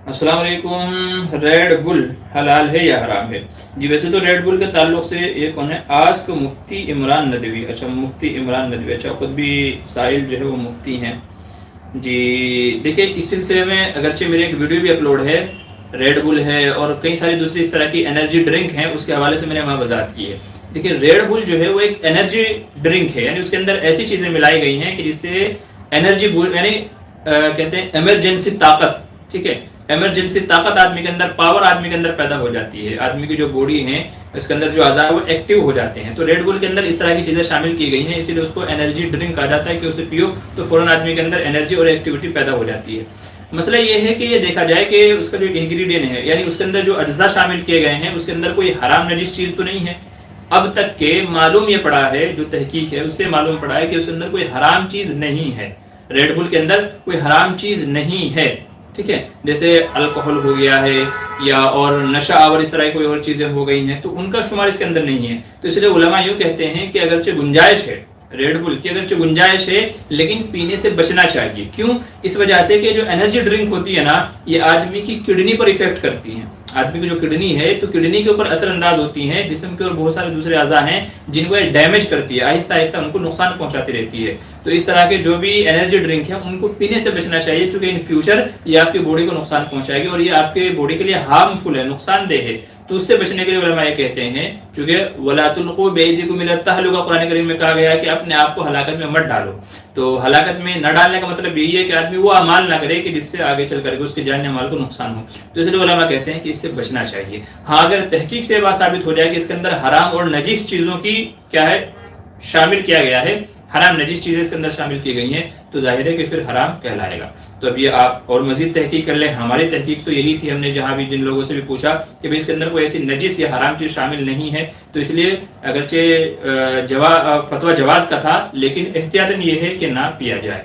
السلام علیکم، ریڈ بل حلال ہے یا حرام ہے؟ جی ویسے تو ریڈ بل کے تعلق سے یہ کون ہے؟ آسک مفتی عمران ندوی. اچھا مفتی عمران ندوی، اچھا خود بھی سائل جو ہے وہ مفتی ہیں. جی دیکھیں اس سلسلے میں اگرچہ میرے ایک ویڈیو بھی اپلوڈ ہے، ریڈ بل ہے اور کئی ساری دوسری اس طرح کی انرجی ڈرنک ہیں، اس کے حوالے سے میں نے وہاں وضاحت کی ہے. دیکھیں ریڈ بل جو ہے وہ ایک انرجی ڈرنک ہے، یعنی اس کے اندر ایسی چیزیں ملائی گئی ہیں کہ جس سے انرجی یعنی کہتے ہیں ایمرجنسی طاقت، ٹھیک ہے، ایمرجنسی طاقت آدمی کے اندر، پاور آدمی کے اندر پیدا ہو جاتی ہے. آدمی کی جو باڈی ہے اس کے اندر جو اعضاء وہ ایکٹیو ہو جاتے ہیں. تو ریڈ بل کے اندر اس طرح کی چیزیں شامل کی گئی ہیں، اسی لیے اس کو انرجی ڈرنک کہا جاتا ہے کہ اسے پیو تو فوراً آدمی کے اندر انرجی اور ایکٹیویٹی پیدا ہو جاتی ہے. مسئلہ یہ ہے کہ یہ دیکھا جائے کہ اس کا جو انگریڈینٹ ہے، یعنی اس کے اندر جو اجزاء شامل کیے گئے ہیں، اس کے اندر کوئی حرام نجس چیز تو نہیں ہے. اب تک کہ معلوم یہ پڑا ہے، جو تحقیق ہے اس سے معلوم پڑا ہے کہ اس کے اندر کوئی حرام چیز نہیں ہے. ریڈ بل کے اندر کوئی حرام چیز نہیں ہے، ٹھیک ہے. جیسے الکحل ہو گیا ہے یا اور نشہ آور اس طرح کی کوئی اور چیزیں ہو گئی ہیں تو ان کا شمار اس کے اندر نہیں ہے. تو اس لیے علماء یوں کہتے ہیں کہ اگرچہ گنجائش ہے، ریڈ بل کی اگرچہ گنجائش ہے لیکن پینے سے بچنا چاہیے. کیوں؟ اس وجہ سے کہ جو انرجی ڈرنک ہوتی ہے نا، یہ آدمی کی کڈنی پر ایفیکٹ کرتی ہیں. آدمی کی جو کڈنی ہے تو کڈنی کے اوپر اثر انداز ہوتی ہیں، جسم کے اور بہت سارے دوسرے اعضاء ہیں جن کو یہ ڈیمیج کرتی ہے، آہستہ آہستہ ان کو نقصان پہنچاتی رہتی ہے. تو اس طرح کے جو بھی انرجی ڈرنک ہیں ان کو پینے سے بچنا چاہیے، چونکہ ان فیوچر یہ آپ کی باڈی کو نقصان پہنچائے گی اور یہ آپ کے باڈی کے لیے ہارمفل ہے، نقصان دہ ہے. تو اس سے بچنے کے لیے علماء یہ کہتے ہیں، چونکہ وَلَا تُلْقُوا بِأَيْدِيكُمْ إِلَى التَّهْلُكَةِ قرآن کریم میں کہا گیا ہے کہ اپنے آپ کو ہلاکت میں مت ڈالو. تو ہلاکت میں نہ ڈالنے کا مطلب یہی ہے کہ آدمی وہ اعمال نہ کرے کہ جس سے آگے چل کر کے اس کے جان مال کو نقصان ہو. تو اس لیے علماء کہتے ہیں کہ اس سے بچنا چاہیے. ہاں اگر تحقیق سے بات ثابت ہو جائے کہ اس کے اندر حرام اور نجس چیزوں کی کیا ہے شامل کیا گیا ہے، حرام نجس چیزیں اس کے اندر شامل کی گئی ہیں، تو ظاہر ہے کہ پھر حرام کہلائے گا. تو اب یہ آپ اور مزید تحقیق کر لیں. ہماری تحقیق تو یہی تھی، ہم نے جہاں بھی جن لوگوں سے بھی پوچھا کہ بھئی اس کے اندر کوئی ایسی نجس یا حرام چیز شامل نہیں ہے. تو اس لیے اگرچہ فتویٰ جواز کا تھا لیکن احتیاطاً یہ ہے کہ نہ پیا جائے.